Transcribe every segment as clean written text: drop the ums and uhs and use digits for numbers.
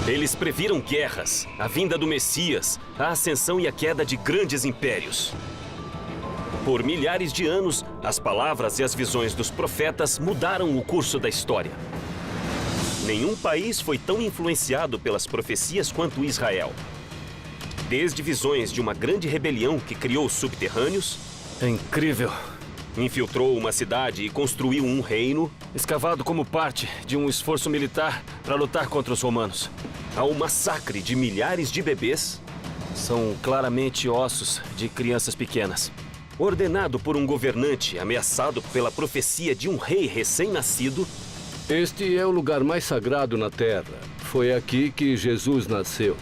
Eles previram guerras, a vinda do Messias, a ascensão e a queda de grandes impérios. Por milhares de anos, as palavras e as visões dos profetas mudaram o curso da história. Nenhum país foi tão influenciado pelas profecias quanto Israel. Desde visões de uma grande rebelião que criou os subterrâneos... É incrível. Infiltrou uma cidade e construiu um reino... Escavado como parte de um esforço militar para lutar contra os romanos. Ao massacre de milhares de bebês... São claramente ossos de crianças pequenas. Ordenado por um governante ameaçado pela profecia de um rei recém-nascido... Este é o lugar mais sagrado na Terra. Foi aqui que Jesus nasceu.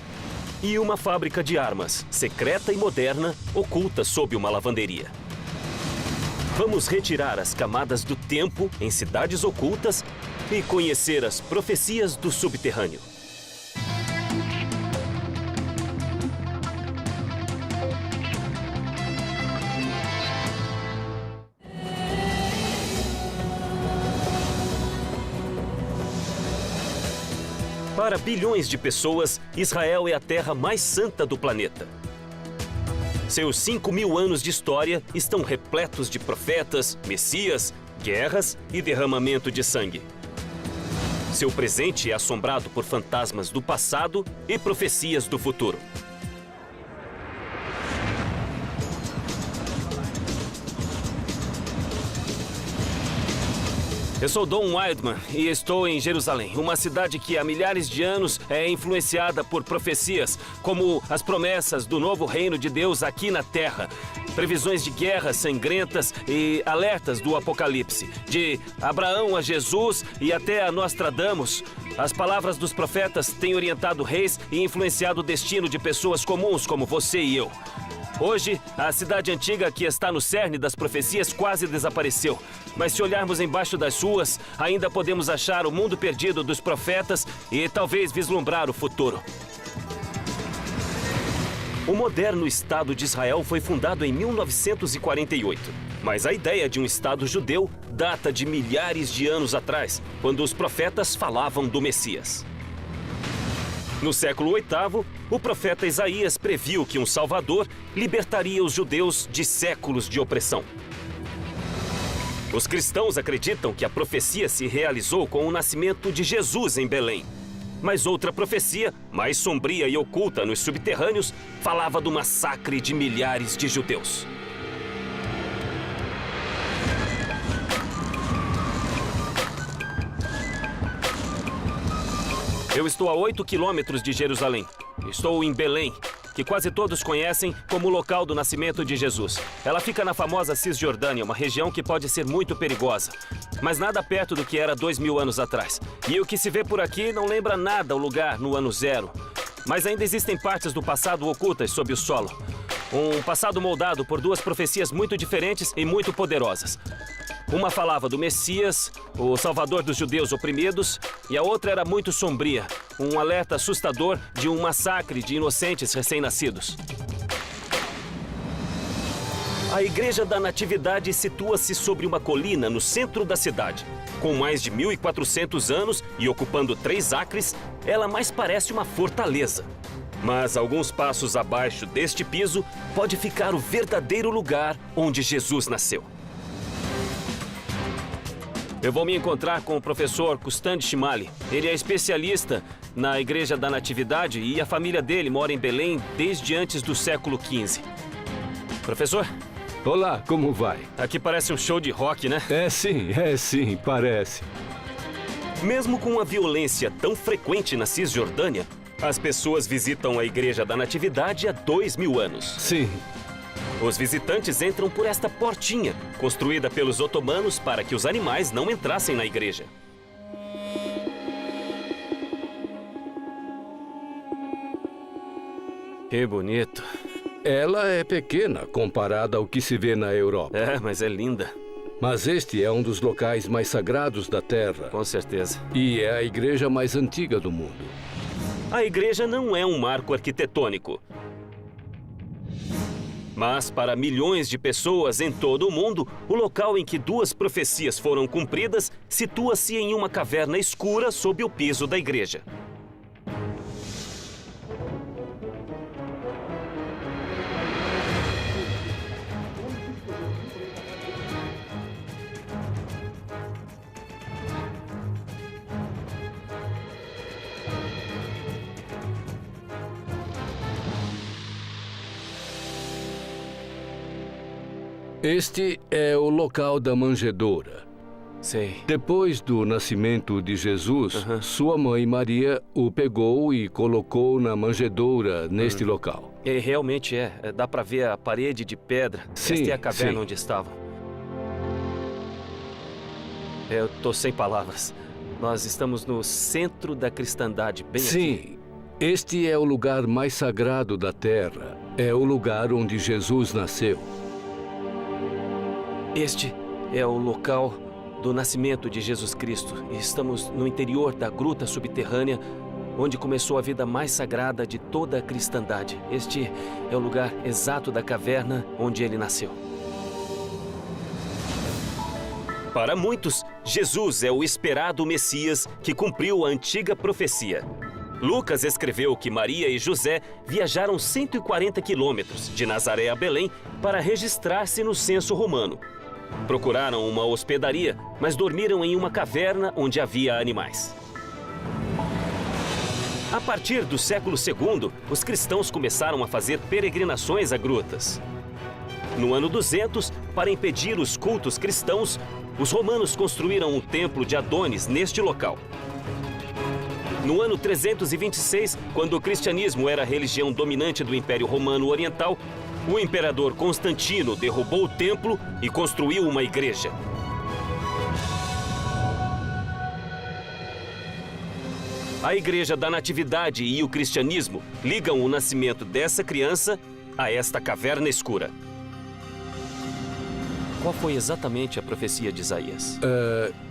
E uma fábrica de armas, secreta e moderna, oculta sob uma lavanderia. Vamos retirar as camadas do tempo em cidades ocultas e conhecer as profecias do subterrâneo. Para bilhões de pessoas, Israel é a terra mais santa do planeta. Seus 5.000 anos de história estão repletos de profetas, messias, guerras e derramamento de sangue. Seu presente é assombrado por fantasmas do passado e profecias do futuro. Eu sou Don Wildman e estou em Jerusalém, uma cidade que há milhares de anos é influenciada por profecias, como as promessas do novo reino de Deus aqui na Terra. Previsões de guerras sangrentas e alertas do Apocalipse. De Abraão a Jesus e até a Nostradamus. As palavras dos profetas têm orientado reis e influenciado o destino de pessoas comuns como você e eu. Hoje, a cidade antiga que está no cerne das profecias quase desapareceu. Mas se olharmos embaixo das ruas, ainda podemos achar o mundo perdido dos profetas e talvez vislumbrar o futuro. O moderno Estado de Israel foi fundado em 1948. Mas a ideia de um Estado judeu data de milhares de anos atrás, quando os profetas falavam do Messias. No século VIII, o profeta Isaías previu que um Salvador libertaria os judeus de séculos de opressão. Os cristãos acreditam que a profecia se realizou com o nascimento de Jesus em Belém. Mas outra profecia, mais sombria e oculta nos subterrâneos, falava do massacre de milhares de judeus. Eu estou a 8 quilômetros de Jerusalém. Estou em Belém, que quase todos conhecem como o local do nascimento de Jesus. Ela fica na famosa Cisjordânia, uma região que pode ser muito perigosa, mas nada perto do que era 2000 anos atrás. E o que se vê por aqui não lembra nada o lugar no ano zero. Mas ainda existem partes do passado ocultas sob o solo. Um passado moldado por duas profecias muito diferentes e muito poderosas. Uma falava do Messias, o Salvador dos judeus oprimidos, e a outra era muito sombria, um alerta assustador de um massacre de inocentes recém-nascidos. A Igreja da Natividade situa-se sobre uma colina no centro da cidade. Com mais de 1.400 anos e ocupando 3 acres, ela mais parece uma fortaleza. Mas alguns passos abaixo deste piso pode ficar o verdadeiro lugar onde Jesus nasceu. Eu vou me encontrar com o professor Custandi Shimali. Ele é especialista na Igreja da Natividade e a família dele mora em Belém desde antes do século XV. Professor? Olá, como vai? Aqui parece um show de rock, né? É sim, parece. Mesmo com a violência tão frequente na Cisjordânia, as pessoas visitam a Igreja da Natividade há 2000 anos. Sim. Os visitantes entram por esta portinha, construída pelos otomanos para que os animais não entrassem na igreja. Que bonito. Ela é pequena comparada ao que se vê na Europa. É, mas é linda. Mas este é um dos locais mais sagrados da Terra. Com certeza. E é a igreja mais antiga do mundo. A igreja não é um marco arquitetônico. Mas para milhões de pessoas em todo o mundo, o local em que 2 profecias foram cumpridas situa-se em uma caverna escura sob o piso da igreja. Este é o local da manjedoura. Sei. Depois do nascimento de Jesus, sua mãe Maria o pegou e colocou na manjedoura neste local. E realmente dá pra ver a parede de pedra. Sim, Esta é a caverna sim. onde estavam. Eu tô sem palavras. Nós estamos no centro da cristandade, bem aqui. Sim, este é o lugar mais sagrado da terra. É o lugar onde Jesus nasceu. Este é o local do nascimento de Jesus Cristo. E estamos no interior da gruta subterrânea, onde começou a vida mais sagrada de toda a cristandade. Este é o lugar exato da caverna onde ele nasceu. Para muitos, Jesus é o esperado Messias que cumpriu a antiga profecia. Lucas escreveu que Maria e José viajaram 140 quilômetros de Nazaré a Belém para registrar-se no censo romano. Procuraram uma hospedaria, mas dormiram em uma caverna onde havia animais. A partir do século II, os cristãos começaram a fazer peregrinações a grutas. No ano 200, para impedir os cultos cristãos, os romanos construíram um templo de Adonis neste local. No ano 326, quando o cristianismo era a religião dominante do Império Romano Oriental, o imperador Constantino derrubou o templo e construiu uma igreja. A Igreja da Natividade e o cristianismo ligam o nascimento dessa criança a esta caverna escura. Qual foi exatamente a profecia de Isaías?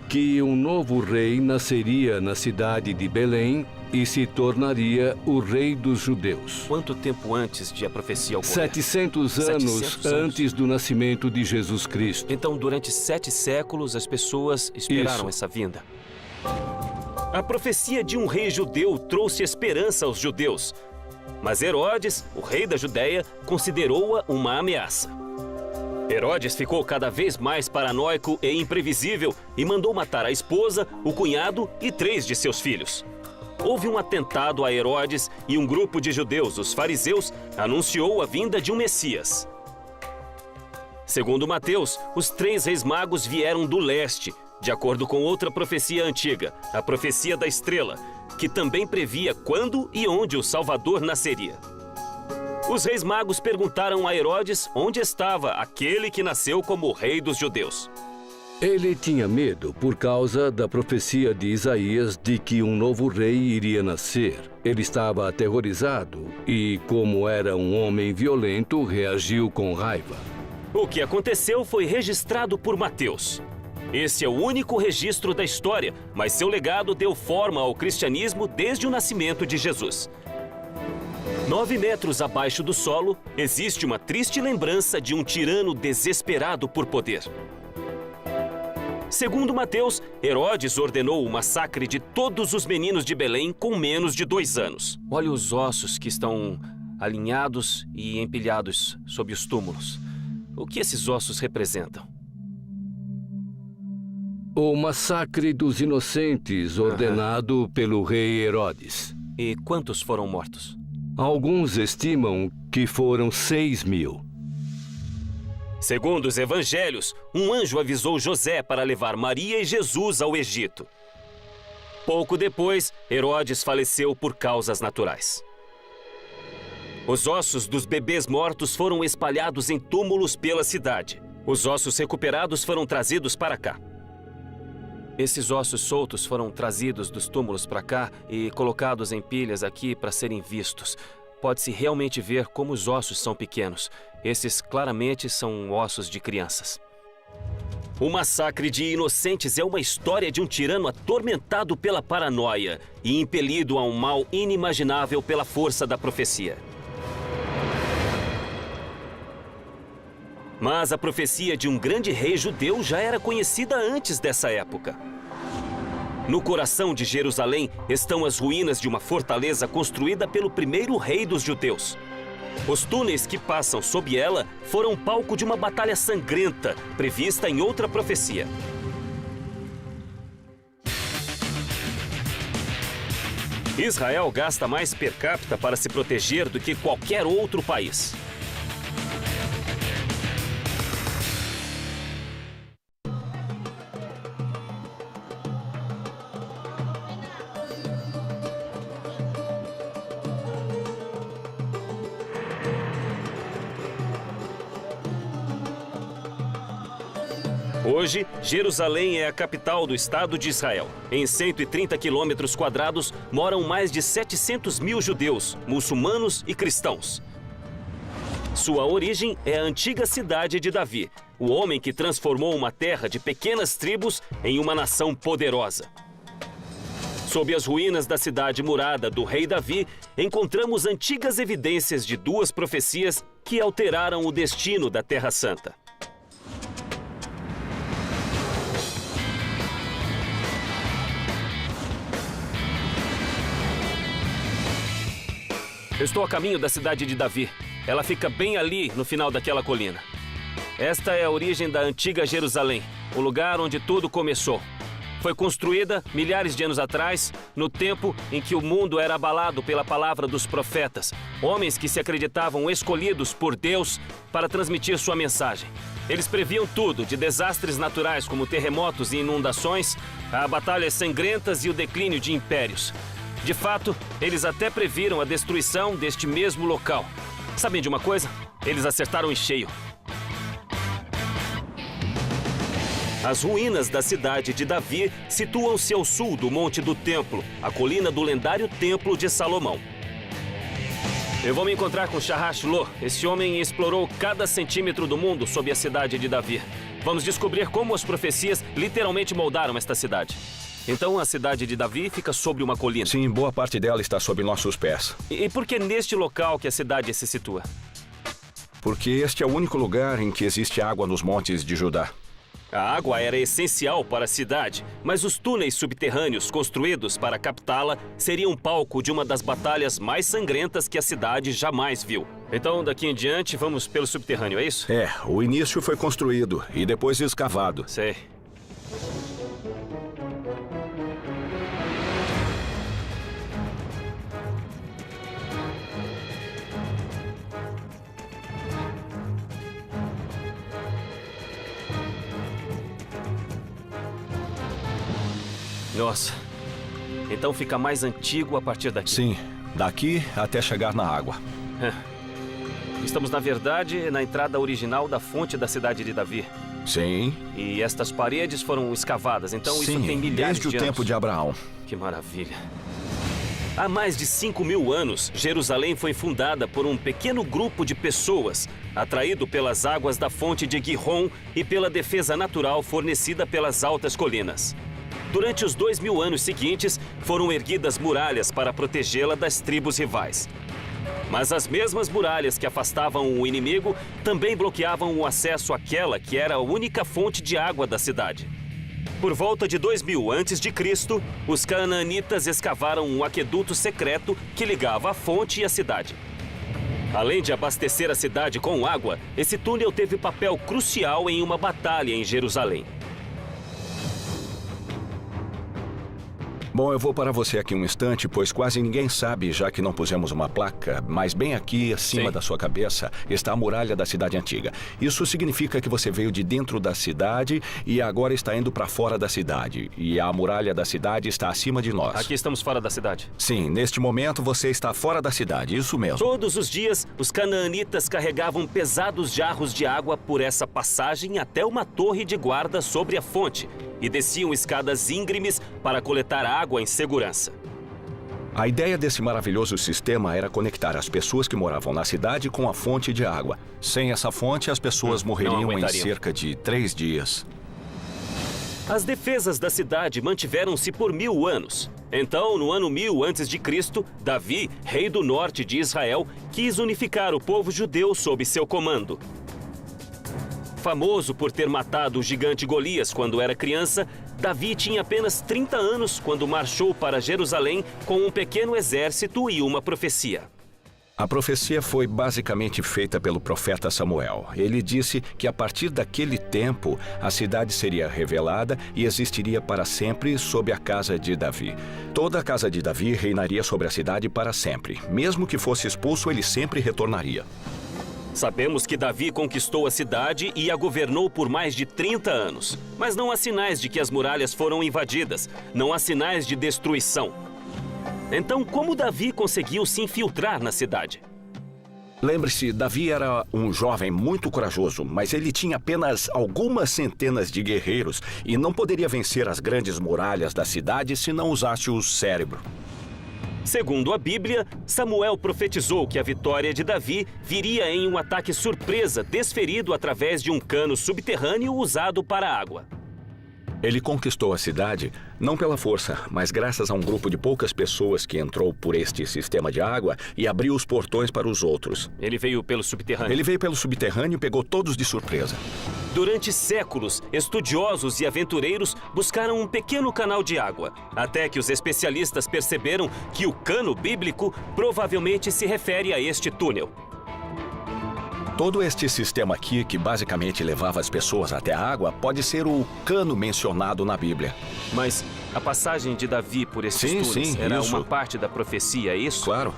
Que um novo rei nasceria na cidade de Belém e se tornaria o rei dos judeus. Quanto tempo antes de a profecia ocorrer? 700 anos antes do nascimento de Jesus Cristo. Então, durante 7 séculos, as pessoas esperaram essa vinda. A profecia de um rei judeu trouxe esperança aos judeus. Mas Herodes, o rei da Judéia, considerou-a uma ameaça. Herodes ficou cada vez mais paranoico e imprevisível e mandou matar a esposa, o cunhado e 3 de seus filhos. Houve um atentado a Herodes e um grupo de judeus, os fariseus, anunciou a vinda de um Messias. Segundo Mateus, os 3 reis magos vieram do leste, de acordo com outra profecia antiga, a profecia da estrela, que também previa quando e onde o Salvador nasceria. Os reis magos perguntaram a Herodes onde estava aquele que nasceu como rei dos judeus. Ele tinha medo por causa da profecia de Isaías de que um novo rei iria nascer. Ele estava aterrorizado e, como era um homem violento, reagiu com raiva. O que aconteceu foi registrado por Mateus. Esse é o único registro da história, mas seu legado deu forma ao cristianismo desde o nascimento de Jesus. 9 metros abaixo do solo, existe uma triste lembrança de um tirano desesperado por poder. Segundo Mateus, Herodes ordenou o massacre de todos os meninos de Belém com menos de 2 anos. Olha os ossos que estão alinhados e empilhados sob os túmulos. O que esses ossos representam? O massacre dos inocentes ordenado pelo rei Herodes. E quantos foram mortos? Alguns estimam que foram 6.000. Segundo os evangelhos, um anjo avisou José para levar Maria e Jesus ao Egito. Pouco depois, Herodes faleceu por causas naturais. Os ossos dos bebês mortos foram espalhados em túmulos pela cidade. Os ossos recuperados foram trazidos para cá. Esses ossos soltos foram trazidos dos túmulos para cá e colocados em pilhas aqui para serem vistos. Pode-se realmente ver como os ossos são pequenos. Esses claramente são ossos de crianças. O massacre de inocentes é uma história de um tirano atormentado pela paranoia e impelido a um mal inimaginável pela força da profecia. Mas a profecia de um grande rei judeu já era conhecida antes dessa época. No coração de Jerusalém estão as ruínas de uma fortaleza construída pelo primeiro rei dos judeus. Os túneis que passam sob ela foram palco de uma batalha sangrenta, prevista em outra profecia. Israel gasta mais per capita para se proteger do que qualquer outro país. Hoje, Jerusalém é a capital do Estado de Israel. Em 130 quilômetros quadrados moram mais de 700 mil judeus, muçulmanos e cristãos. Sua origem é a antiga cidade de Davi, o homem que transformou uma terra de pequenas tribos em uma nação poderosa. Sob as ruínas da cidade murada do rei Davi, encontramos antigas evidências de duas profecias que alteraram o destino da Terra Santa. Eu estou a caminho da cidade de Davi. Ela fica bem ali, no final daquela colina. Esta é a origem da antiga Jerusalém, o lugar onde tudo começou. Foi construída milhares de anos atrás, no tempo em que o mundo era abalado pela palavra dos profetas, homens que se acreditavam escolhidos por Deus para transmitir sua mensagem. Eles previam tudo, de desastres naturais como terremotos e inundações, a batalhas sangrentas e o declínio de impérios. De fato, eles até previram a destruição deste mesmo local. Sabem de uma coisa? Eles acertaram em cheio. As ruínas da cidade de Davi situam-se ao sul do Monte do Templo, a colina do lendário Templo de Salomão. Eu vou me encontrar com Sharash Lo. Esse homem explorou cada centímetro do mundo sob a cidade de Davi. Vamos descobrir como as profecias literalmente moldaram esta cidade. Então a cidade de Davi fica sobre uma colina. Sim, boa parte dela está sob nossos pés. E por que neste local que a cidade se situa? Porque este é o único lugar em que existe água nos montes de Judá. A água era essencial para a cidade, mas os túneis subterrâneos construídos para captá-la seriam palco de uma das batalhas mais sangrentas que a cidade jamais viu. Então, daqui em diante, vamos pelo subterrâneo, é isso? É, o início foi construído e depois escavado. Sei. Nossa, então fica mais antigo a partir daqui. Sim, daqui até chegar na água. Estamos, na verdade, na entrada original da fonte da cidade de Davi. Sim. E estas paredes foram escavadas, então isso tem milhares de anos. Desde o tempo de Abraão. Que maravilha. Há mais de 5.000 anos, Jerusalém foi fundada por um pequeno grupo de pessoas, atraído pelas águas da fonte de Gihon e pela defesa natural fornecida pelas altas colinas. Durante os 2.000 anos seguintes, foram erguidas muralhas para protegê-la das tribos rivais. Mas as mesmas muralhas que afastavam o inimigo também bloqueavam o acesso àquela que era a única fonte de água da cidade. Por volta de 2000 a.C., os canaanitas escavaram um aqueduto secreto que ligava a fonte e a cidade. Além de abastecer a cidade com água, esse túnel teve papel crucial em uma batalha em Jerusalém. Bom, eu vou parar você aqui um instante, pois quase ninguém sabe, já que não pusemos uma placa, mas bem aqui acima da sua cabeça está a muralha da cidade antiga. Isso significa que você veio de dentro da cidade e agora está indo para fora da cidade. E a muralha da cidade está acima de nós. Aqui estamos fora da cidade. Sim, neste momento você está fora da cidade, isso mesmo. Todos os dias, os canaanitas carregavam pesados jarros de água por essa passagem até uma torre de guarda sobre a fonte e desciam escadas íngremes para coletar água em segurança. A ideia desse maravilhoso sistema era conectar as pessoas que moravam na cidade com a fonte de água. Sem essa fonte, as pessoas morreriam em cerca de 3 dias. As defesas da cidade mantiveram-se por 1000 anos. Então, no ano 1000 a.C., Davi, rei do norte de Israel, quis unificar o povo judeu sob seu comando. Famoso por ter matado o gigante Golias quando era criança, Davi tinha apenas 30 anos quando marchou para Jerusalém com um pequeno exército e uma profecia. A profecia foi basicamente feita pelo profeta Samuel. Ele disse que a partir daquele tempo, a cidade seria revelada e existiria para sempre sob a casa de Davi. Toda a casa de Davi reinaria sobre a cidade para sempre. Mesmo que fosse expulso, ele sempre retornaria. Sabemos que Davi conquistou a cidade e a governou por mais de 30 anos. Mas não há sinais de que as muralhas foram invadidas. Não há sinais de destruição. Então, como Davi conseguiu se infiltrar na cidade? Lembre-se, Davi era um jovem muito corajoso, mas ele tinha apenas algumas centenas de guerreiros e não poderia vencer as grandes muralhas da cidade se não usasse o cérebro. Segundo a Bíblia, Samuel profetizou que a vitória de Davi viria em um ataque surpresa desferido através de um cano subterrâneo usado para água. Ele conquistou a cidade não pela força, mas graças a um grupo de poucas pessoas que entrou por este sistema de água e abriu os portões para os outros. Ele veio pelo subterrâneo. Ele veio pelo subterrâneo e pegou todos de surpresa. Durante séculos, estudiosos e aventureiros buscaram um pequeno canal de água, até que os especialistas perceberam que o cano bíblico provavelmente se refere a este túnel. Todo este sistema aqui, que basicamente levava as pessoas até a água, pode ser o cano mencionado na Bíblia. Mas a passagem de Davi por esses túneis era uma parte da profecia, é isso? Claro.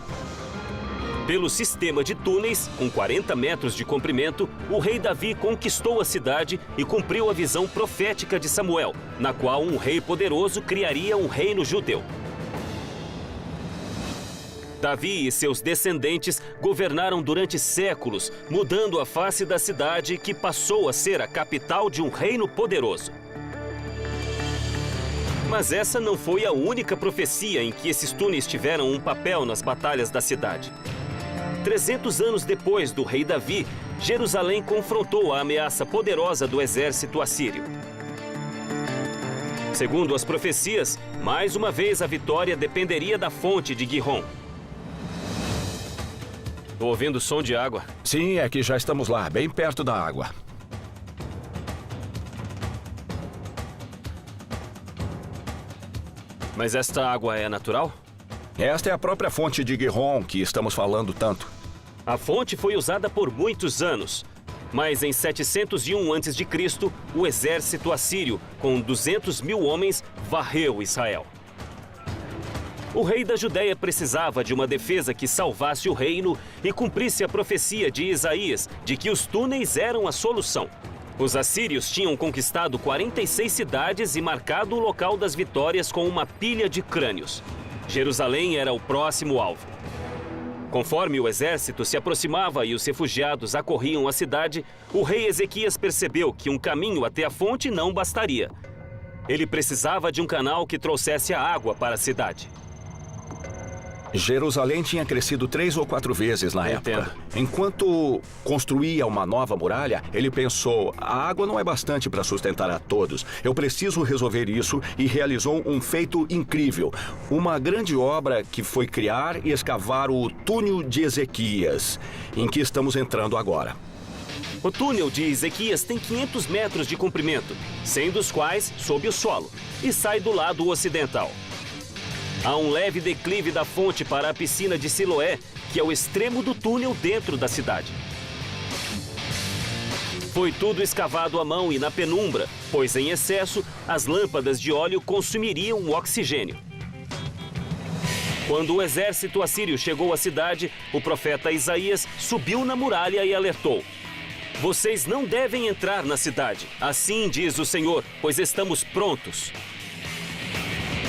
Pelo sistema de túneis, com 40 metros de comprimento, o rei Davi conquistou a cidade e cumpriu a visão profética de Samuel, na qual um rei poderoso criaria um reino judeu. Davi e seus descendentes governaram durante séculos, mudando a face da cidade que passou a ser a capital de um reino poderoso. Mas essa não foi a única profecia em que esses túneis tiveram um papel nas batalhas da cidade. 300 anos depois do rei Davi, Jerusalém confrontou a ameaça poderosa do exército assírio. Segundo as profecias, mais uma vez a vitória dependeria da fonte de Gihon. Estou ouvindo som de água. Sim, é que já estamos lá, bem perto da água. Mas esta água é natural? Esta é a própria fonte de Gihon que estamos falando tanto. A fonte foi usada por muitos anos. Mas em 701 a.C., o exército assírio, com 200 mil homens, varreu Israel. O rei da Judéia precisava de uma defesa que salvasse o reino e cumprisse a profecia de Isaías de que os túneis eram a solução. Os assírios tinham conquistado 46 cidades e marcado o local das vitórias com uma pilha de crânios. Jerusalém era o próximo alvo. Conforme o exército se aproximava e os refugiados acorriam a cidade, o rei Ezequias percebeu que um caminho até a fonte não bastaria. Ele precisava de um canal que trouxesse a água para a cidade. Jerusalém tinha crescido 3 ou 4 vezes na época. Enquanto construía uma nova muralha, ele pensou, a água não é bastante para sustentar a todos. Eu preciso resolver isso e realizou um feito incrível. Uma grande obra que foi criar e escavar o túnel de Ezequias, em que estamos entrando agora. O túnel de Ezequias tem 500 metros de comprimento, 100 dos quais sob o solo, e sai do lado ocidental. Há um leve declive da fonte para a piscina de Siloé, que é o extremo do túnel dentro da cidade. Foi tudo escavado à mão e na penumbra, pois em excesso, as lâmpadas de óleo consumiriam o oxigênio. Quando o exército assírio chegou à cidade, o profeta Isaías subiu na muralha e alertou: "Vocês não devem entrar na cidade, assim diz o Senhor, pois estamos prontos."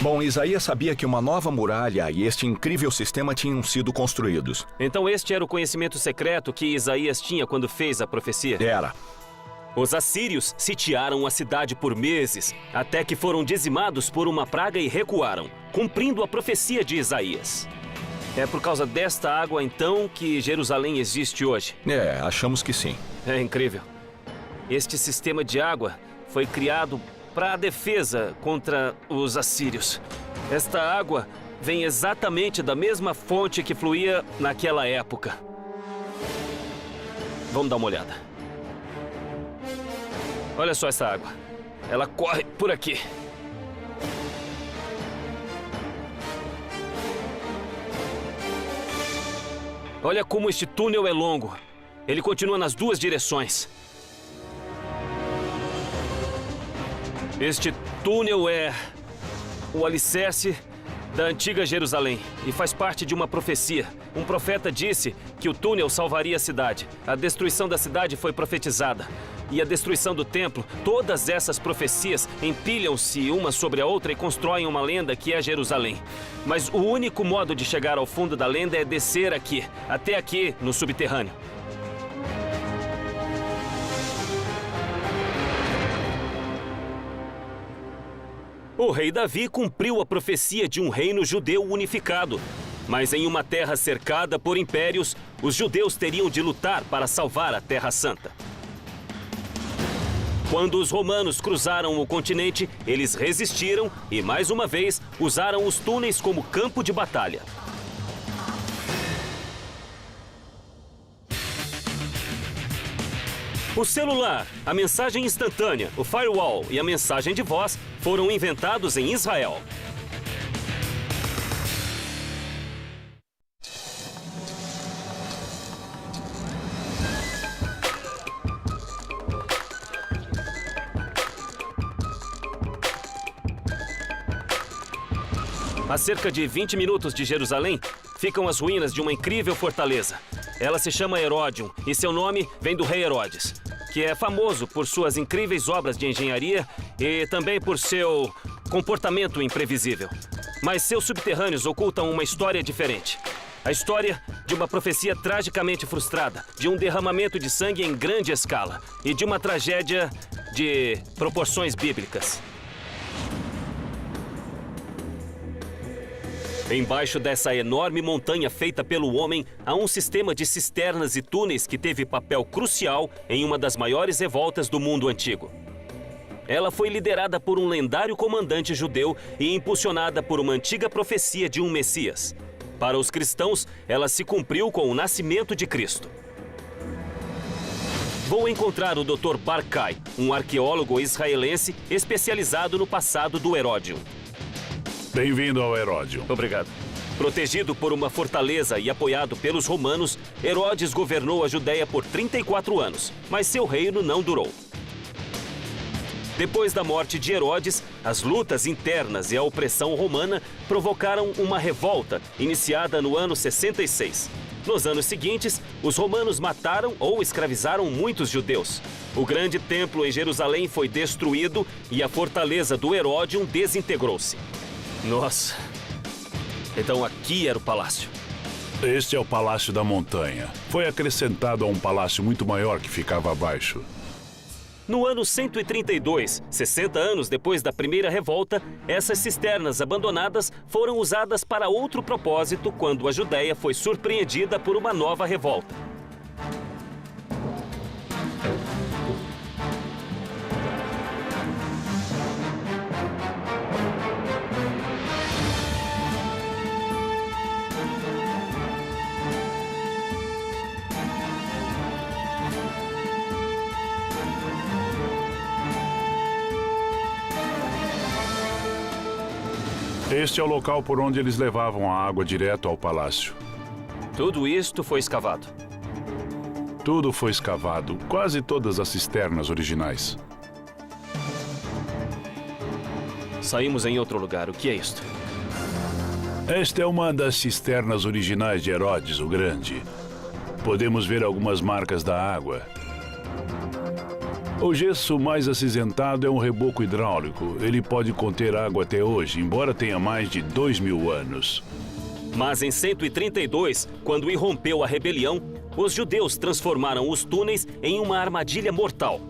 Bom, Isaías sabia que uma nova muralha e este incrível sistema tinham sido construídos. Então este era o conhecimento secreto que Isaías tinha quando fez a profecia? Era. Os assírios sitiaram a cidade por meses, até que foram dizimados por uma praga e recuaram, cumprindo a profecia de Isaías. É por causa desta água, então, que Jerusalém existe hoje? Achamos que sim. É incrível. Este sistema de água foi criado para a defesa contra os assírios. Esta água vem exatamente da mesma fonte que fluía naquela época. Vamos dar uma olhada. Olha só essa água. Ela corre por aqui. Olha como este túnel é longo. Ele continua nas duas direções. Este túnel é o alicerce da antiga Jerusalém e faz parte de uma profecia. Um profeta disse que o túnel salvaria a cidade. A destruição da cidade foi profetizada. e a destruição do templo, todas essas profecias empilham-se uma sobre a outra e constroem uma lenda que é Jerusalém. Mas o único modo de chegar ao fundo da lenda é descer aqui, até aqui no subterrâneo. O rei Davi cumpriu a profecia de um reino judeu unificado. Mas em uma terra cercada por impérios, os judeus teriam de lutar para salvar a Terra Santa. Quando os romanos cruzaram o continente, eles resistiram e, mais uma vez, usaram os túneis como campo de batalha. O celular, a mensagem instantânea, o firewall e a mensagem de voz foram inventados em Israel. A cerca de 20 minutos de Jerusalém, ficam as ruínas de uma incrível fortaleza. Ela se chama Heródion e seu nome vem do rei Herodes, que é famoso por suas incríveis obras de engenharia e também por seu comportamento imprevisível. Mas seus subterrâneos ocultam uma história diferente. A história de uma profecia tragicamente frustrada, de um derramamento de sangue em grande escala e de uma tragédia de proporções bíblicas. Embaixo dessa enorme montanha feita pelo homem, há um sistema de cisternas e túneis que teve papel crucial em uma das maiores revoltas do mundo antigo. Ela foi liderada por um lendário comandante judeu e impulsionada por uma antiga profecia de um Messias. Para os cristãos, ela se cumpriu com o nascimento de Cristo. Vou encontrar o Dr. Barkai, um arqueólogo israelense especializado no passado do Heródion. Bem-vindo ao Heródion. Obrigado. Protegido por uma fortaleza e apoiado pelos romanos, Herodes governou a Judéia por 34 anos, mas seu reino não durou. Depois da morte de Herodes, as lutas internas e a opressão romana provocaram uma revolta, iniciada no ano 66. Nos anos seguintes, os romanos mataram ou escravizaram muitos judeus. O grande templo em Jerusalém foi destruído e a fortaleza do Heródion desintegrou-se. Nossa, então aqui era o palácio. Este é o Palácio da Montanha. Foi acrescentado a um palácio muito maior que ficava abaixo. No ano 132, 60 anos depois da primeira revolta, essas cisternas abandonadas foram usadas para outro propósito quando a Judéia foi surpreendida por uma nova revolta. Este é o local por onde eles levavam a água direto ao palácio. Tudo isto foi escavado. Tudo foi escavado, quase todas as cisternas originais. Saímos em outro lugar. O que é isto? Esta é uma das cisternas originais de Herodes o Grande. Podemos ver algumas marcas da água. O gesso mais acinzentado é um reboco hidráulico. Ele pode conter água até hoje, embora tenha mais de 2000 anos. Mas em 132, quando irrompeu a rebelião, os judeus transformaram os túneis em uma armadilha mortal.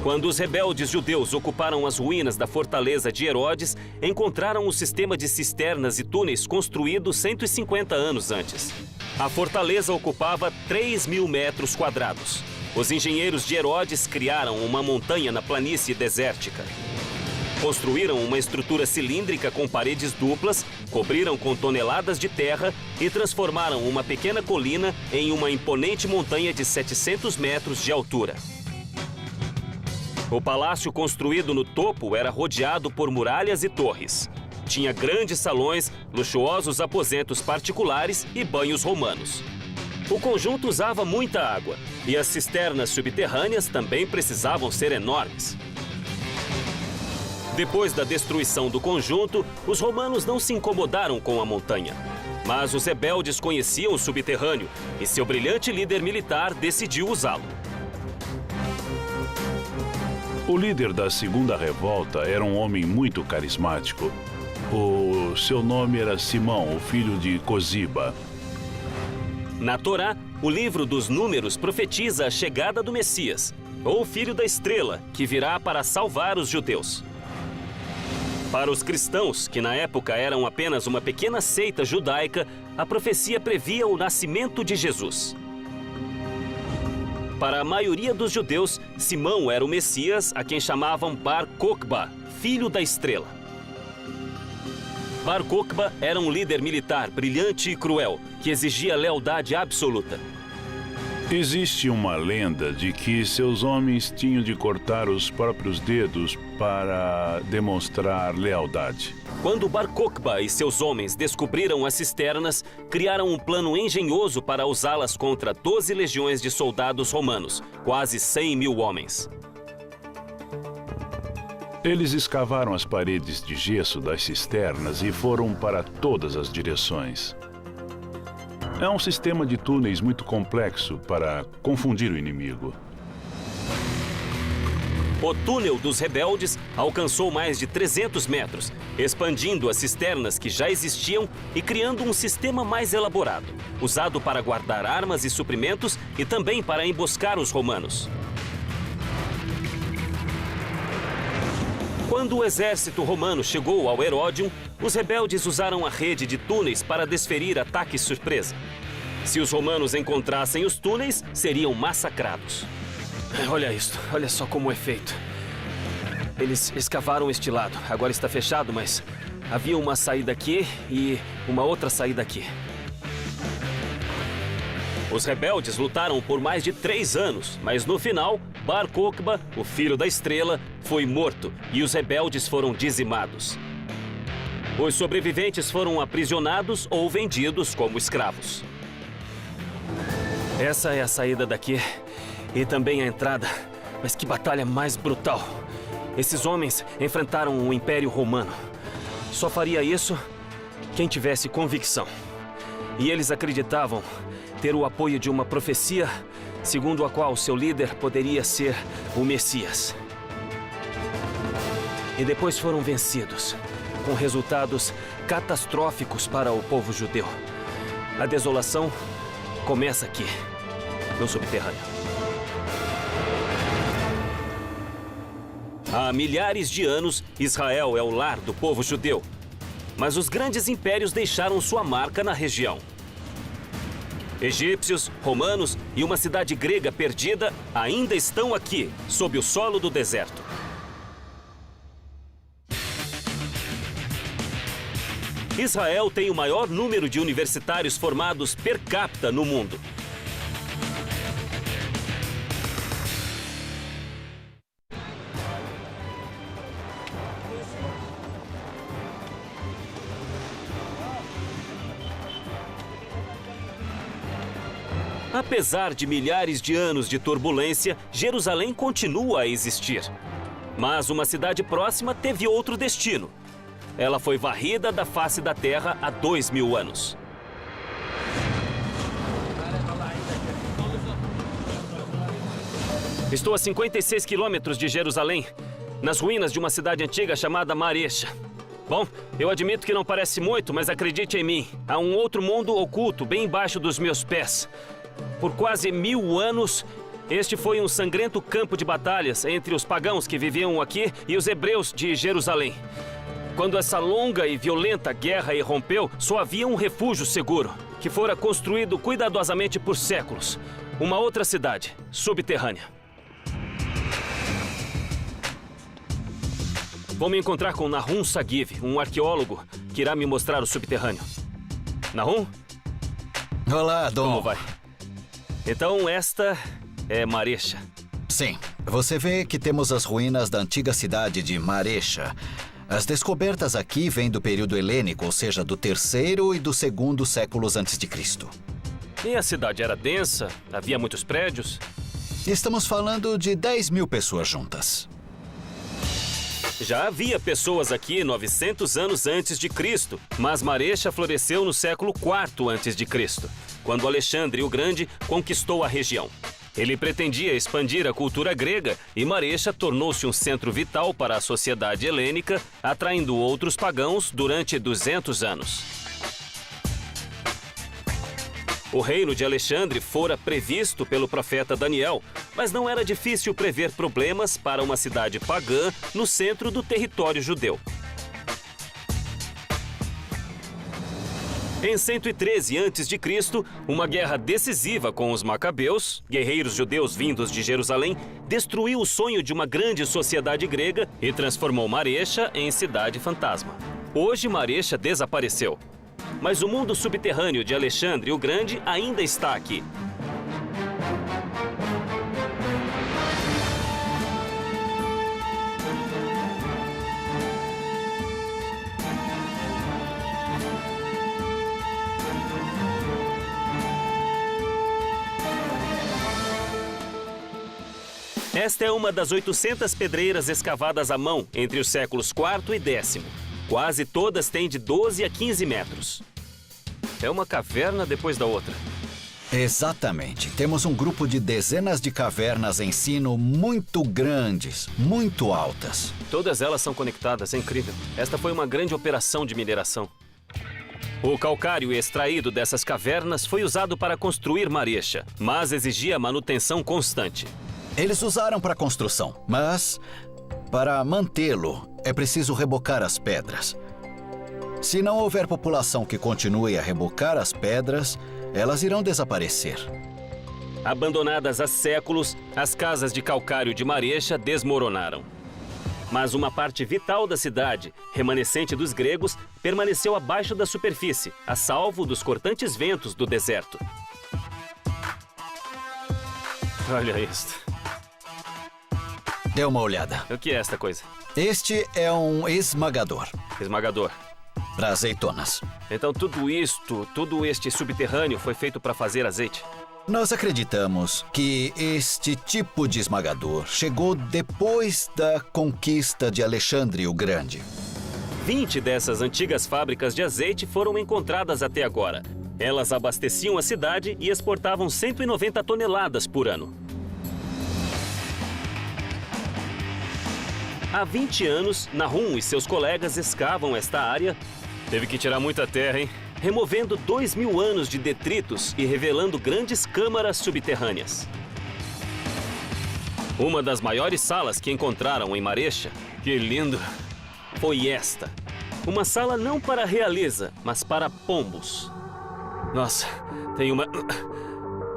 Quando os rebeldes judeus ocuparam as ruínas da fortaleza de Herodes, encontraram um sistema de cisternas e túneis construído 150 anos antes. A fortaleza ocupava 3.000 metros quadrados. Os engenheiros de Herodes criaram uma montanha na planície desértica. Construíram uma estrutura cilíndrica com paredes duplas, cobriram com toneladas de terra e transformaram uma pequena colina em uma imponente montanha de 700 metros de altura. O palácio construído no topo era rodeado por muralhas e torres. Tinha grandes salões, luxuosos aposentos particulares e banhos romanos. O conjunto usava muita água e as cisternas subterrâneas também precisavam ser enormes. Depois da destruição do conjunto, os romanos não se incomodaram com a montanha. Mas os rebeldes conheciam o subterrâneo e seu brilhante líder militar decidiu usá-lo. O líder da segunda revolta era um homem muito carismático. O seu nome era Simão, o filho de Cosiba. Na Torá, o livro dos Números profetiza a chegada do Messias, ou filho da estrela, que virá para salvar os judeus. Para os cristãos, que na época eram apenas uma pequena seita judaica, a profecia previa o nascimento de Jesus. Para a maioria dos judeus, Simão era o Messias, a quem chamavam Bar Kokhba, filho da estrela. Bar Kokhba era um líder militar brilhante e cruel, que exigia lealdade absoluta. Existe uma lenda de que seus homens tinham de cortar os próprios dedos para demonstrar lealdade. Quando Bar Kokhba e seus homens descobriram as cisternas, criaram um plano engenhoso para usá-las contra 12 legiões de soldados romanos, quase 100 mil homens. Eles escavaram as paredes de gesso das cisternas e foram para todas as direções. É um sistema de túneis muito complexo para confundir o inimigo. O túnel dos rebeldes alcançou mais de 300 metros, expandindo as cisternas que já existiam e criando um sistema mais elaborado, usado para guardar armas e suprimentos e também para emboscar os romanos. Quando o exército romano chegou ao Heródium, os rebeldes usaram a rede de túneis para desferir ataques surpresa. Se os romanos encontrassem os túneis, seriam massacrados. Olha isso, olha só como é feito. Eles escavaram este lado, agora está fechado, mas havia uma saída aqui e uma outra saída aqui. Os rebeldes lutaram por mais de 3 anos, mas no final, Bar Kokhba, o filho da estrela, foi morto e os rebeldes foram dizimados. Os sobreviventes foram aprisionados ou vendidos como escravos. Essa é a saída daqui e também a entrada. Mas que batalha mais brutal! Esses homens enfrentaram o Império Romano. Só faria isso quem tivesse convicção. E eles acreditavam ter o apoio de uma profecia segundo a qual seu líder poderia ser o Messias. E depois foram vencidos, com resultados catastróficos para o povo judeu. A desolação começa aqui, no subterrâneo. Há milhares de anos, Israel é o lar do povo judeu. Mas os grandes impérios deixaram sua marca na região. Egípcios, romanos e uma cidade grega perdida ainda estão aqui, sob o solo do deserto. Israel tem o maior número de universitários formados per capita no mundo. Apesar de milhares de anos de turbulência, Jerusalém continua a existir. Mas uma cidade próxima teve outro destino. Ela foi varrida da face da terra há 2000 anos. Estou a 56 quilômetros de Jerusalém, nas ruínas de uma cidade antiga chamada Maresha. Bom, eu admito que não parece muito, mas acredite em mim. Há um outro mundo oculto bem embaixo dos meus pés. Por quase 1000 anos, este foi um sangrento campo de batalhas entre os pagãos que viviam aqui e os hebreus de Jerusalém. Quando essa longa e violenta guerra irrompeu, só havia um refúgio seguro, que fora construído cuidadosamente por séculos. Uma outra cidade, subterrânea. Vou me encontrar com Nahum Sagiv, um arqueólogo que irá me mostrar o subterrâneo. Nahum? Olá, Dom. Como vai? Então, esta é Maresha. Sim, você vê que temos as ruínas da antiga cidade de Maresha. As descobertas aqui vêm do período helênico, ou seja, do 3º e do 2º séculos antes de Cristo. E a cidade era densa? Havia muitos prédios? Estamos falando de 10 mil pessoas juntas. Já havia pessoas aqui 900 anos antes de Cristo, mas Maresha floresceu no século IV antes de Cristo, quando Alexandre o Grande conquistou a região. Ele pretendia expandir a cultura grega e Marecha tornou-se um centro vital para a sociedade helênica, atraindo outros pagãos durante 200 anos. O reino de Alexandre fora previsto pelo profeta Daniel, mas não era difícil prever problemas para uma cidade pagã no centro do território judeu. Em 113 a.C., uma guerra decisiva com os Macabeus, guerreiros judeus vindos de Jerusalém, destruiu o sonho de uma grande sociedade grega e transformou Marecha em cidade fantasma. Hoje Marecha desapareceu, mas o mundo subterrâneo de Alexandre o Grande ainda está aqui. Esta é uma das 800 pedreiras escavadas à mão entre os séculos IV e X. Quase todas têm de 12 a 15 metros. É uma caverna depois da outra. Exatamente. Temos um grupo de dezenas de cavernas em sino muito grandes, muito altas. Todas elas são conectadas, é incrível. Esta foi uma grande operação de mineração. O calcário extraído dessas cavernas foi usado para construir Marecha, mas exigia manutenção constante. Eles usaram para construção, mas para mantê-lo é preciso rebocar as pedras. Se não houver população que continue a rebocar as pedras, elas irão desaparecer. Abandonadas há séculos, as casas de calcário de Marecha desmoronaram. Mas uma parte vital da cidade, remanescente dos gregos, permaneceu abaixo da superfície, a salvo dos cortantes ventos do deserto. Olha isto. Dê uma olhada. O que é esta coisa? Este é um esmagador. Esmagador. Para azeitonas. Então todo este subterrâneo foi feito para fazer azeite? Nós acreditamos que este tipo de esmagador chegou depois da conquista de Alexandre o Grande. 20 dessas antigas fábricas de azeite foram encontradas até agora. Elas abasteciam a cidade e exportavam 190 toneladas por ano. Há 20 anos, Nahum e seus colegas escavam esta área. Teve que tirar muita terra, hein? Removendo 2.000 anos de detritos e revelando grandes câmaras subterrâneas. Uma das maiores salas que encontraram em Marecha, que lindo, foi esta. Uma sala não para a realeza, mas para pombos. Nossa, tem uma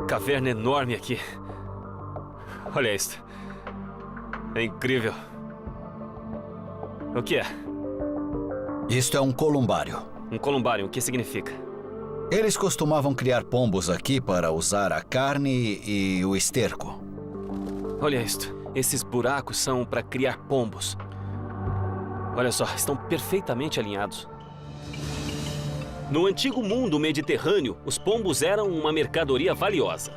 caverna enorme aqui. Olha isto. É incrível. O que é? Isto é um columbário. Um columbário, o que significa? Eles costumavam criar pombos aqui para usar a carne e o esterco. Olha isto. Esses buracos são para criar pombos. Olha só, estão perfeitamente alinhados. No antigo mundo mediterrâneo, os pombos eram uma mercadoria valiosa.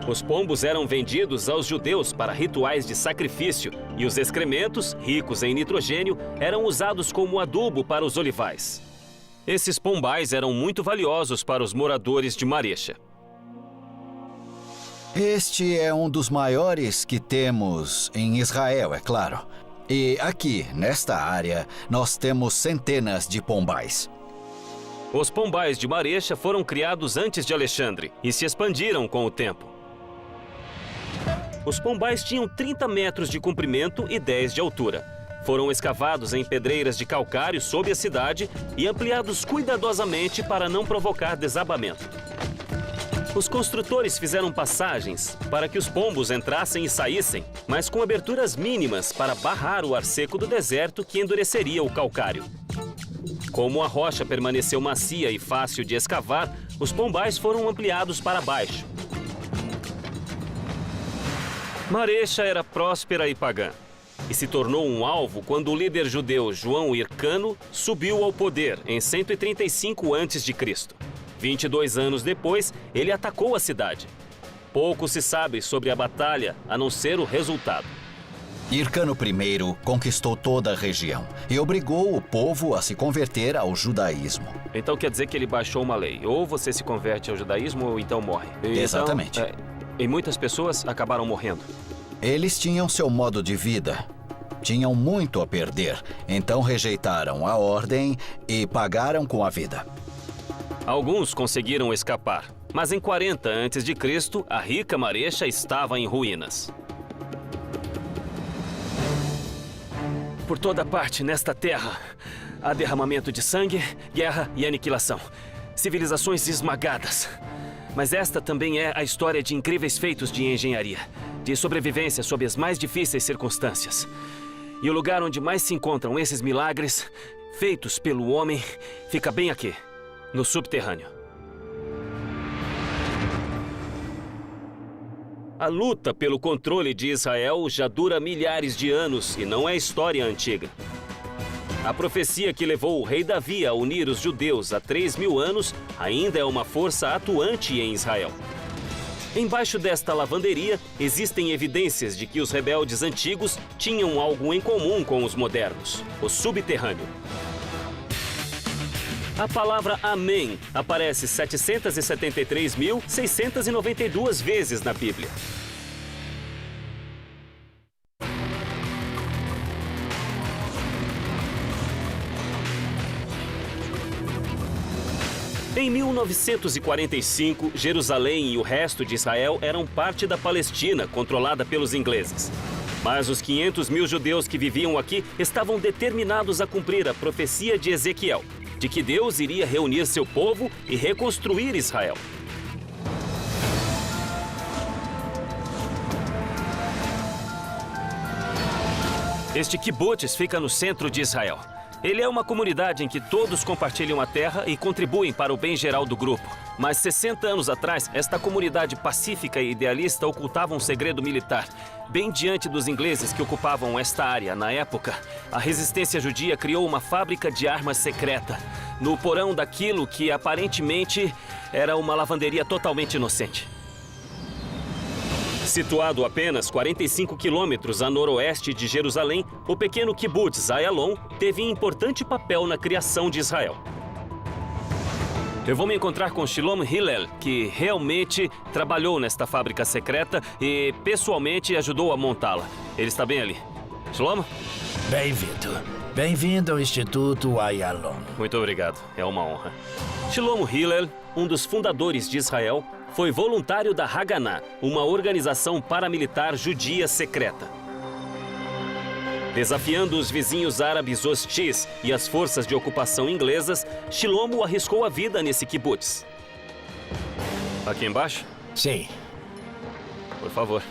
Os pombos eram vendidos aos judeus para rituais de sacrifício e os excrementos, ricos em nitrogênio, eram usados como adubo para os olivais. Esses pombais eram muito valiosos para os moradores de Marecha. Este é um dos maiores que temos em Israel, é claro. E aqui, nesta área, nós temos centenas de pombais. Os pombais de Marecha foram criados antes de Alexandre e se expandiram com o tempo. Os pombais tinham 30 metros de comprimento e 10 de altura. Foram escavados em pedreiras de calcário sob a cidade e ampliados cuidadosamente para não provocar desabamento. Os construtores fizeram passagens para que os pombos entrassem e saíssem, mas com aberturas mínimas para barrar o ar seco do deserto que endureceria o calcário. Como a rocha permaneceu macia e fácil de escavar, os pombais foram ampliados para baixo. Marecha era próspera e pagã, e se tornou um alvo quando o líder judeu João Hircano subiu ao poder em 135 a.C. 22 anos depois, ele atacou a cidade. Pouco se sabe sobre a batalha, a não ser o resultado. Hircano I conquistou toda a região e obrigou o povo a se converter ao judaísmo. Então quer dizer que ele baixou uma lei. Ou você se converte ao judaísmo ou então morre. Exatamente. E muitas pessoas acabaram morrendo. Eles tinham seu modo de vida. Tinham muito a perder, então rejeitaram a ordem e pagaram com a vida. Alguns conseguiram escapar, mas em 40 a.C., a rica Maresha estava em ruínas. Por toda parte nesta terra, há derramamento de sangue, guerra e aniquilação. Civilizações esmagadas. Mas esta também é a história de incríveis feitos de engenharia, de sobrevivência sob as mais difíceis circunstâncias. E o lugar onde mais se encontram esses milagres, feitos pelo homem, fica bem aqui, no subterrâneo. A luta pelo controle de Israel já dura milhares de anos e não é história antiga. A profecia que levou o rei Davi a unir os judeus há 3.000 anos ainda é uma força atuante em Israel. Embaixo desta lavanderia, existem evidências de que os rebeldes antigos tinham algo em comum com os modernos: o subterrâneo. A palavra Amém aparece 773.692 vezes na Bíblia. Em 1945, Jerusalém e o resto de Israel eram parte da Palestina, controlada pelos ingleses. Mas os 500.000 judeus que viviam aqui estavam determinados a cumprir a profecia de Ezequiel, de que Deus iria reunir seu povo e reconstruir Israel. Este kibbutz fica no centro de Israel. Ele é uma comunidade em que todos compartilham a terra e contribuem para o bem geral do grupo. Mas 60 anos atrás, esta comunidade pacífica e idealista ocultava um segredo militar. Bem diante dos ingleses que ocupavam esta área na época, a resistência judia criou uma fábrica de armas secreta, no porão daquilo que aparentemente era uma lavanderia totalmente inocente. Situado apenas 45 quilômetros a noroeste de Jerusalém, o pequeno kibbutz Ayalon teve importante papel na criação de Israel. Eu vou me encontrar com Shalom Hillel, que realmente trabalhou nesta fábrica secreta e pessoalmente ajudou a montá-la. Ele está bem ali. Shalom? Bem-vindo. Bem-vindo ao Instituto Ayalon. Muito obrigado. É uma honra. Shalom Hillel, um dos fundadores de Israel, foi voluntário da Haganah, uma organização paramilitar judia secreta. Desafiando os vizinhos árabes hostis e as forças de ocupação inglesas, Shlomo arriscou a vida nesse kibbutz. Aqui embaixo? Sim. Por favor.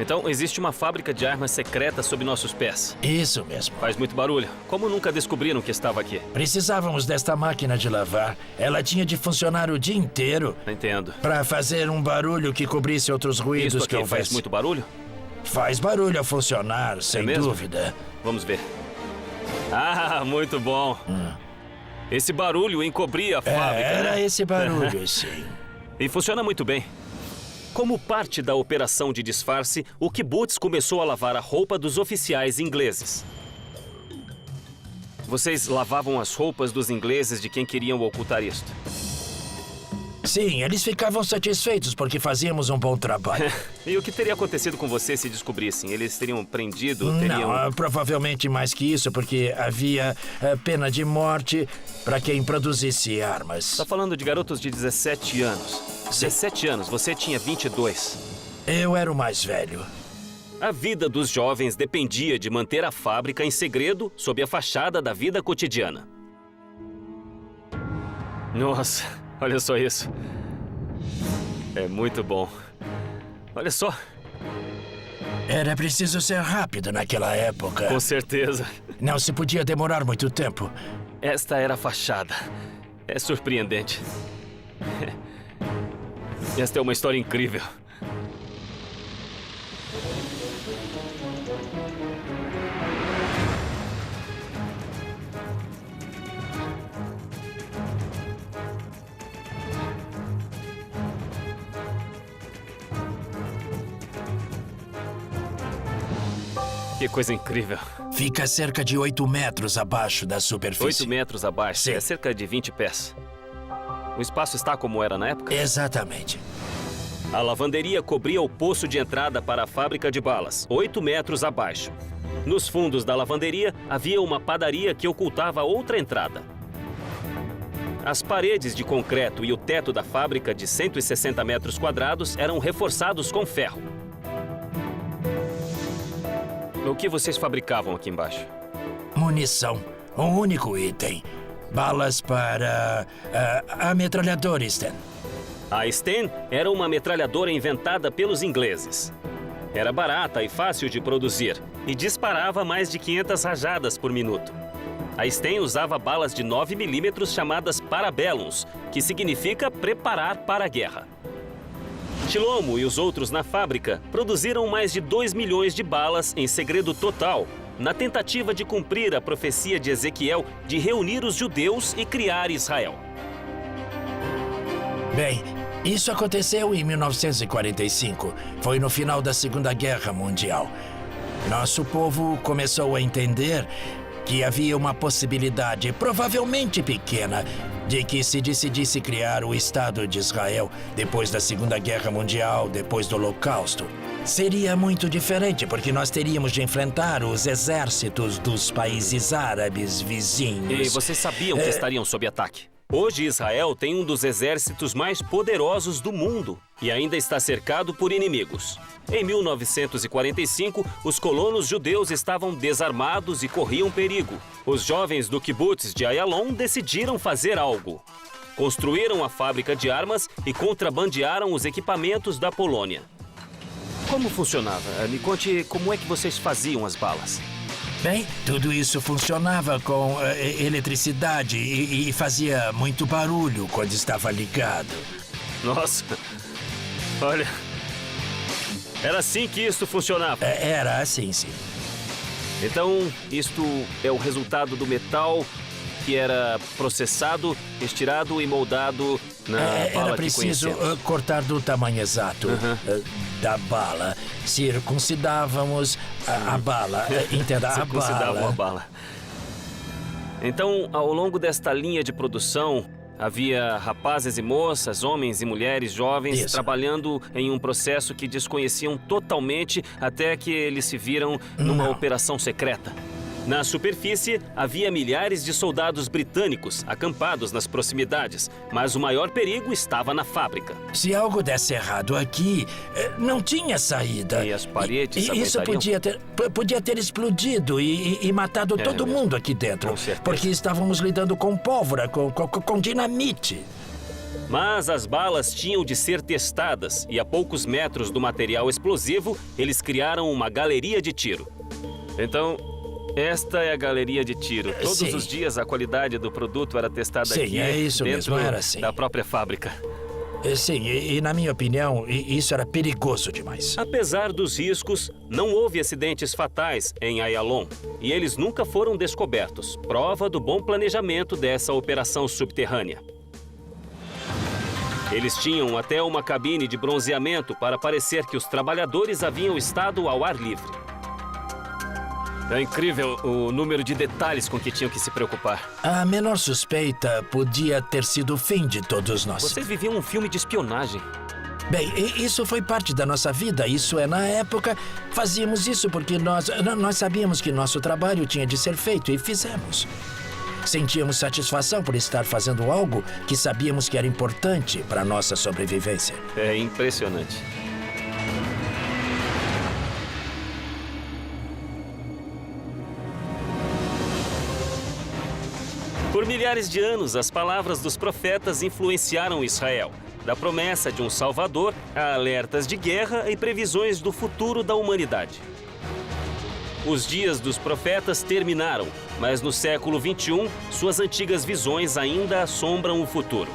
Então, existe uma fábrica de armas secreta sob nossos pés. Isso mesmo. Faz muito barulho. Como nunca descobriram que estava aqui? Precisávamos desta máquina de lavar. Ela tinha de funcionar o dia inteiro. Entendo. Para fazer um barulho que cobrisse outros ruídos Isso que aqui houvesse. faz muito barulho? Faz barulho a funcionar, sem mesmo? dúvida. Vamos ver. Ah, muito bom. Esse barulho encobria a fábrica, Era né? esse barulho, sim. E funciona muito bem. Como parte da operação de disfarce, o kibbutz começou a lavar a roupa dos oficiais ingleses. Vocês lavavam as roupas dos ingleses de quem queriam ocultar isto? Sim, eles ficavam satisfeitos porque fazíamos um bom trabalho. E o que teria acontecido com vocês se descobrissem? Eles teriam prendido? Teriam... Não, provavelmente mais que isso, porque havia pena de morte para quem produzisse armas. Tá falando de garotos de 17 anos. 17 anos, você tinha 22. Eu era o mais velho. A vida dos jovens dependia de manter a fábrica em segredo sob a fachada da vida cotidiana. Nossa, olha só isso. É muito bom. Olha só. Era preciso ser rápido naquela época. Com certeza. Não se podia demorar muito tempo. Esta era a fachada. É surpreendente. Esta é uma história incrível. Que coisa incrível. Fica a cerca de 8 metros abaixo da superfície. 8 metros abaixo. Sim. É cerca de 20 pés. O espaço está como era na época? Exatamente. A lavanderia cobria o poço de entrada para a fábrica de balas, 8 metros abaixo. Nos fundos da lavanderia havia uma padaria que ocultava outra entrada. As paredes de concreto e o teto da fábrica de 160 metros quadrados eram reforçados com ferro. O que vocês fabricavam aqui embaixo? Munição. Um único item. Balas para a metralhadora Sten. A Sten era uma metralhadora inventada pelos ingleses. Era barata e fácil de produzir e disparava mais de 500 rajadas por minuto. A Sten usava balas de 9 milímetros chamadas Parabellums, que significa preparar para a guerra. Chilomo e os outros na fábrica produziram mais de 2 milhões de balas em segredo total, na tentativa de cumprir a profecia de Ezequiel de reunir os judeus e criar Israel. Bem, isso aconteceu em 1945. Foi no final da Segunda Guerra Mundial. Nosso povo começou a entender que havia uma possibilidade, provavelmente pequena, de que se decidisse criar o Estado de Israel depois da Segunda Guerra Mundial, depois do Holocausto. Seria muito diferente, porque nós teríamos de enfrentar os exércitos dos países árabes vizinhos. E vocês sabiam que estariam sob ataque. Hoje, Israel tem um dos exércitos mais poderosos do mundo e ainda está cercado por inimigos. Em 1945, os colonos judeus estavam desarmados e corriam perigo. Os jovens do kibbutz de Ayalon decidiram fazer algo. Construíram a fábrica de armas e contrabandearam os equipamentos da Polônia. Como funcionava? Me conte como é que vocês faziam as balas. Bem, tudo isso funcionava com eletricidade e fazia muito barulho quando estava ligado. Nossa, olha, era assim que isso funcionava. Era assim, sim. Então, isto é o resultado do metal que era processado, estirado e moldado na bala Era que preciso conhecemos. cortar do tamanho exato da bala. Circuncidávamos a bala. Entenda, a Circuncidavam bala. a bala. Então, ao longo desta linha de produção, havia rapazes e moças, homens e mulheres jovens Isso. trabalhando em um processo que desconheciam totalmente até que eles se viram numa Não. operação secreta. Na superfície, havia milhares de soldados britânicos acampados nas proximidades, mas o maior perigo estava na fábrica. Se algo desse errado aqui, não tinha saída. E as paredes Isso aguentariam? podia ter explodido e matado todo mesmo. mundo aqui dentro. Com certeza. Porque estávamos lidando com pólvora, com dinamite. Mas as balas tinham de ser testadas e a poucos metros do material explosivo, eles criaram uma galeria de tiro. Então, esta é a galeria de tiro. Todos Sim. os dias a qualidade do produto era testada Sim, aqui é isso dentro mesmo, era assim. da própria fábrica. Sim, e na minha opinião, isso era perigoso demais. Apesar dos riscos, não houve acidentes fatais em Ayalon e eles nunca foram descobertos, prova do bom planejamento dessa operação subterrânea. Eles tinham até uma cabine de bronzeamento para parecer que os trabalhadores haviam estado ao ar livre. É incrível o número de detalhes com que tinham que se preocupar. A menor suspeita podia ter sido o fim de todos nós. Vocês viviam um filme de espionagem. Bem, isso foi parte da nossa vida. Isso é, na época, fazíamos isso porque nós sabíamos que nosso trabalho tinha de ser feito e fizemos. Sentíamos satisfação por estar fazendo algo que sabíamos que era importante para a nossa sobrevivência. É impressionante. Por milhares de anos, as palavras dos profetas influenciaram Israel. Da promessa de um Salvador a alertas de guerra e previsões do futuro da humanidade. Os dias dos profetas terminaram, mas no século XXI, suas antigas visões ainda assombram o futuro.